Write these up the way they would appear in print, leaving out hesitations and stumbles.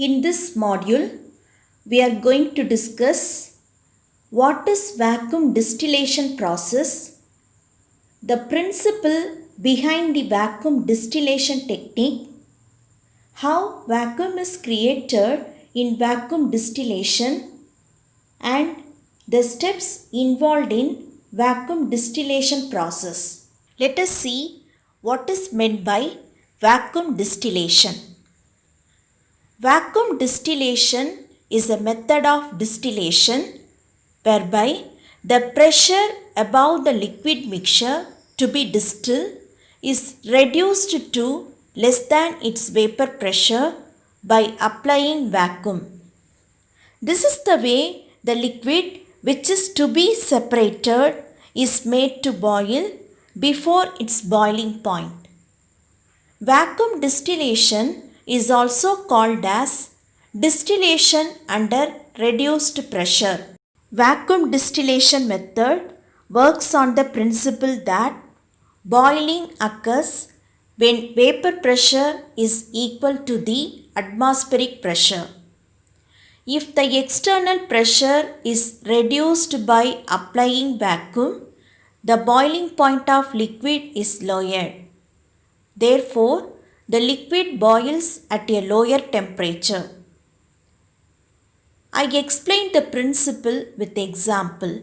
In this module, we are going to discuss what is vacuum distillation process, the principle behind the vacuum distillation technique, how vacuum is created in vacuum distillation, and the steps involved in vacuum distillation process. Let us see what is meant by vacuum distillation. Vacuum distillation is a method of distillation whereby the pressure above the liquid mixture to be distilled is reduced to less than its vapor pressure by applying vacuum. This is the way the liquid which is to be separated is made to boil before its boiling point. Vacuum distillation is also called as distillation under reduced pressure. Vacuum distillation method works on the principle that boiling occurs when vapor pressure is equal to the atmospheric pressure. If the external pressure is reduced by applying vacuum, the boiling point of liquid is lowered. Therefore, the liquid boils at a lower temperature. I explained the principle with example.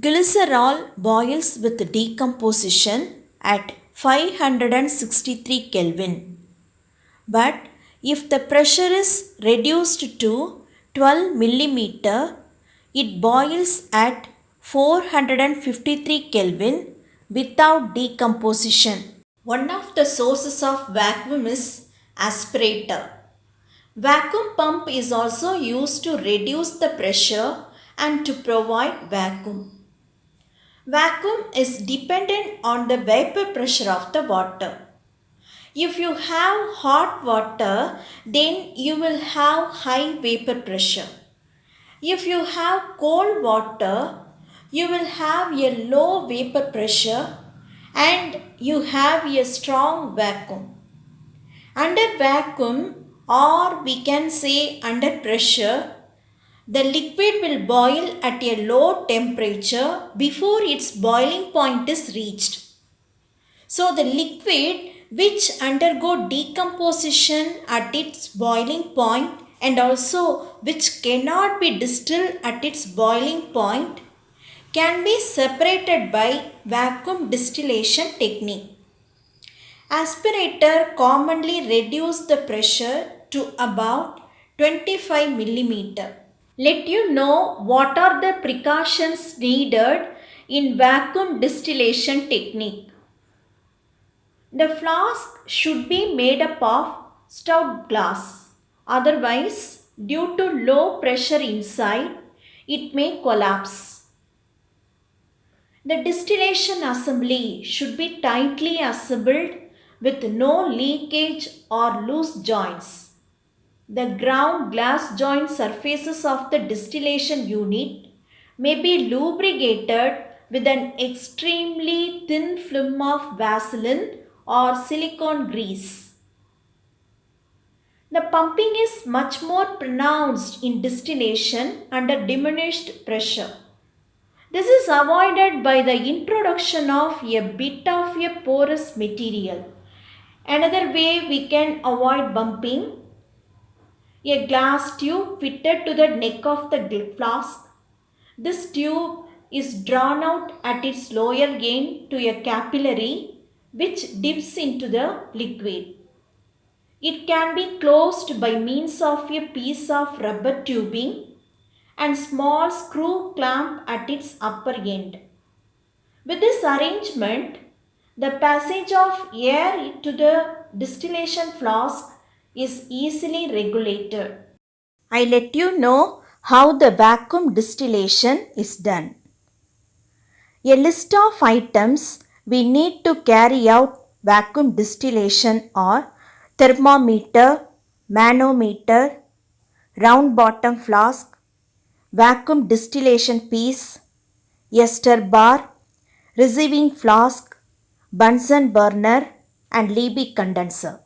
Glycerol boils with decomposition at 563 Kelvin. But if the pressure is reduced to 12 millimeter, it boils at 453 Kelvin without decomposition. One of the sources of vacuum is aspirator. Vacuum pump is also used to reduce the pressure and to provide vacuum. Vacuum is dependent on the vapor pressure of the water. If you have hot water, then you will have high vapor pressure. If you have cold water, you will have a low vapor pressure and you have a strong vacuum. Under vacuum, or we can say under pressure, the liquid will boil at a low temperature before its boiling point is reached. So the liquid which undergo decomposition at its boiling point and also which cannot be distilled at its boiling point can be separated by vacuum distillation technique. Aspirator commonly reduce the pressure to about 25 millimeter. Let you know what are the precautions needed in vacuum distillation technique. The flask should be made up of stout glass. Otherwise, due to low pressure inside, it may collapse. The distillation assembly should be tightly assembled with no leakage or loose joints. The ground glass joint surfaces of the distillation unit may be lubricated with an extremely thin film of Vaseline or silicone grease. The pumping is much more pronounced in distillation under diminished pressure. This is avoided by the introduction of a bit of a porous material. Another way we can avoid bumping, a glass tube fitted to the neck of the flask. This tube is drawn out at its lower end to a capillary which dips into the liquid. It can be closed by means of a piece of rubber tubing and small screw clamp at its upper end. With this arrangement, the passage of air to the distillation flask is easily regulated. I let you know how the vacuum distillation is done. A list of items we need to carry out vacuum distillation are thermometer, manometer, round bottom flask, vacuum distillation piece, ester bar, receiving flask, Bunsen burner and Libby condenser.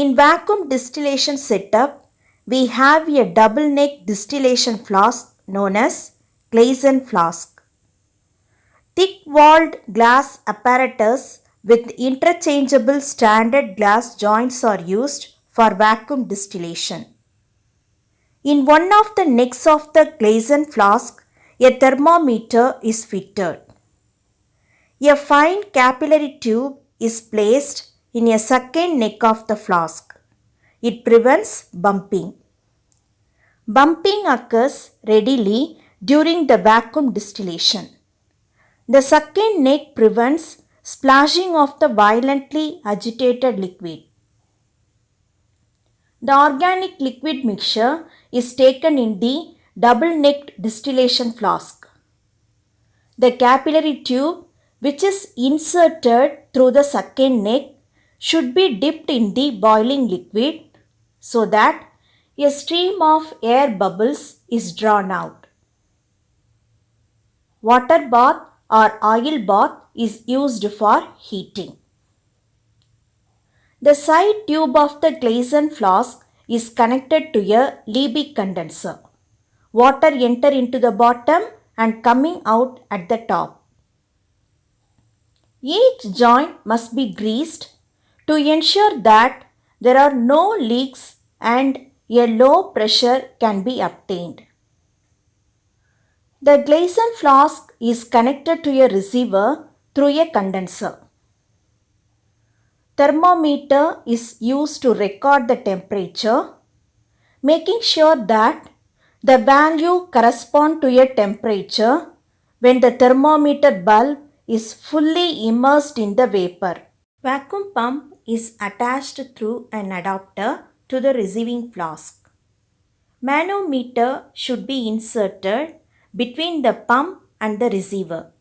In vacuum distillation setup, we have a double neck distillation flask known as Claisen flask. Thick walled glass apparatus with interchangeable standard glass joints are used for vacuum distillation. In one of the necks of the Claisen flask, a thermometer is fitted. A fine capillary tube is placed in a second neck of the flask. It prevents bumping. Bumping occurs readily during the vacuum distillation. The second neck prevents splashing of the violently agitated liquid. The organic liquid mixture is taken in the double-necked distillation flask. The capillary tube, which is inserted through the second neck, should be dipped in the boiling liquid so that a stream of air bubbles is drawn out. Water bath or oil bath is used for heating. The side tube of the Claisen flask is connected to a Liebig condenser. Water enter into the bottom and coming out at the top. Each joint must be greased to ensure that there are no leaks and a low pressure can be obtained. The Claisen flask is connected to a receiver through a condenser. Thermometer is used to record the temperature, making sure that the value corresponds to a temperature when the thermometer bulb is fully immersed in the vapor. Vacuum pump is attached through an adapter to the receiving flask. Manometer should be inserted between the pump and the receiver.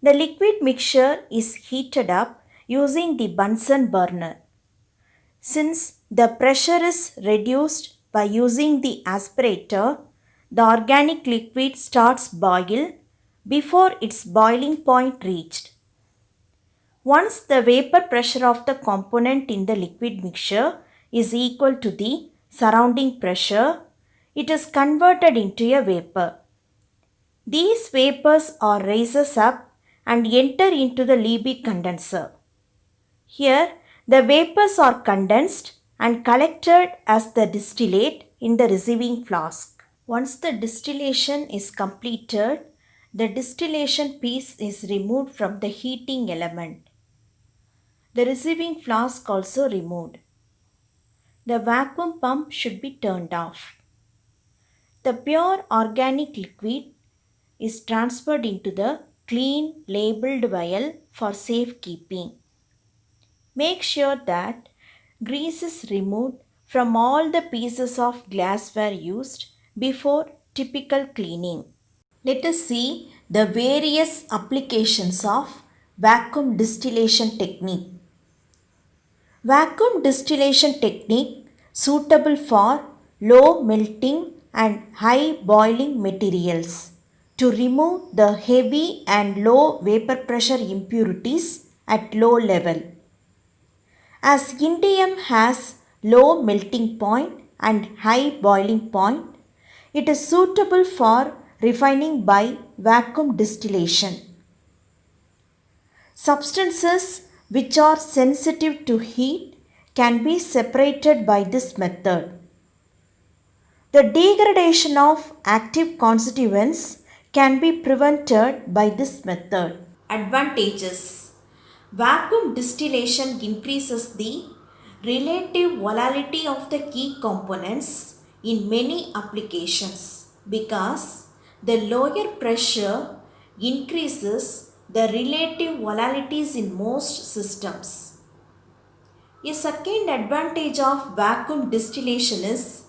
The liquid mixture is heated up using the Bunsen burner. Since the pressure is reduced by using the aspirator, the organic liquid starts boil before its boiling point reached. Once the vapor pressure of the component in the liquid mixture is equal to the surrounding pressure, it is converted into a vapor. These vapors are rises up and enter into the Liebig condenser. Here, the vapors are condensed and collected as the distillate in the receiving flask. Once the distillation is completed, the distillation piece is removed from the heating element. The receiving flask also removed. The vacuum pump should be turned off. The pure organic liquid is transferred into the clean labeled vial for safekeeping. Make sure that grease is removed from all the pieces of glassware used before typical cleaning. Let us see the various applications of vacuum distillation technique. Vacuum distillation technique suitable for low melting and high boiling materials to remove the heavy and low vapor pressure impurities at low level. As indium has low melting point and high boiling point, it is suitable for refining by vacuum distillation. Substances which are sensitive to heat can be separated by this method. The degradation of active constituents can be prevented by this method. Advantages: vacuum distillation increases the relative volatility of the key components in many applications because the lower pressure increases the relative volatilities in most systems. A second advantage of vacuum distillation is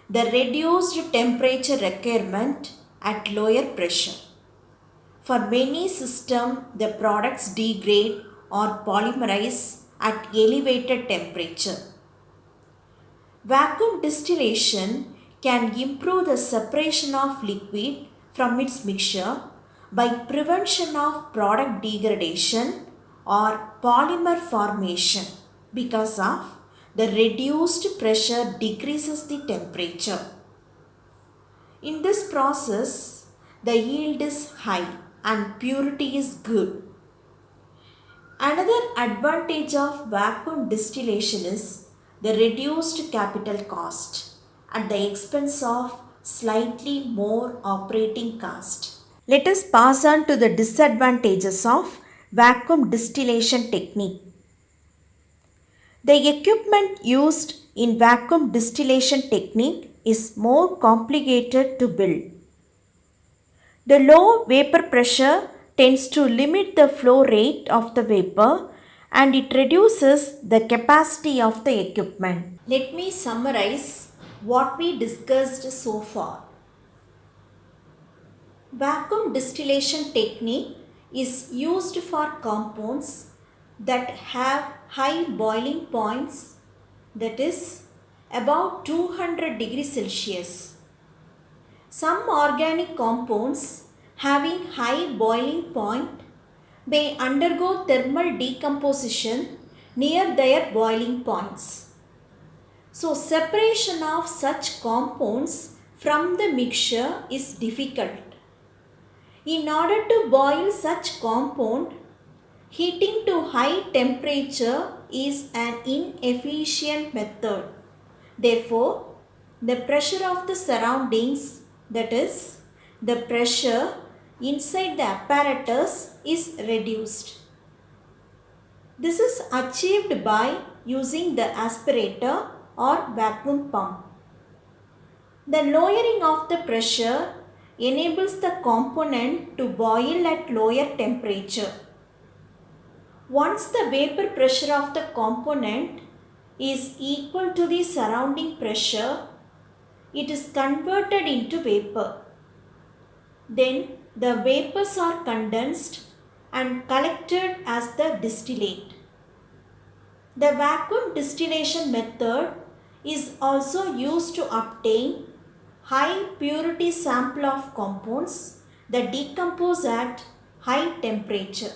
the reduced temperature requirement at lower pressure. For many systems, the products degrade or polymerize at elevated temperature. Vacuum distillation can improve the separation of liquid from its mixture by prevention of product degradation or polymer formation because of the reduced pressure decreases the temperature. In this process, the yield is high and purity is good. Another advantage of vacuum distillation is the reduced capital cost at the expense of slightly more operating cost. Let us pass on to the disadvantages of vacuum distillation technique. The equipment used in vacuum distillation technique is more complicated to build. The low vapor pressure tends to limit the flow rate of the vapor and it reduces the capacity of the equipment. Let me summarize what we discussed so far. Vacuum distillation technique is used for compounds that have high boiling points, that is about 200 degrees Celsius. Some organic compounds having high boiling point may undergo thermal decomposition near their boiling points. So separation of such compounds from the mixture is difficult. In order to boil such compound, heating to high temperature is an inefficient method. Therefore, the pressure of the surroundings, that is, the pressure inside the apparatus is reduced. This is achieved by using the aspirator or vacuum pump. The lowering of the pressure enables the component to boil at lower temperature. Once the vapor pressure of the component is equal to the surrounding pressure, it is converted into vapor. Then the vapors are condensed and collected as the distillate. The vacuum distillation method is also used to obtain high purity sample of compounds that decompose at high temperature.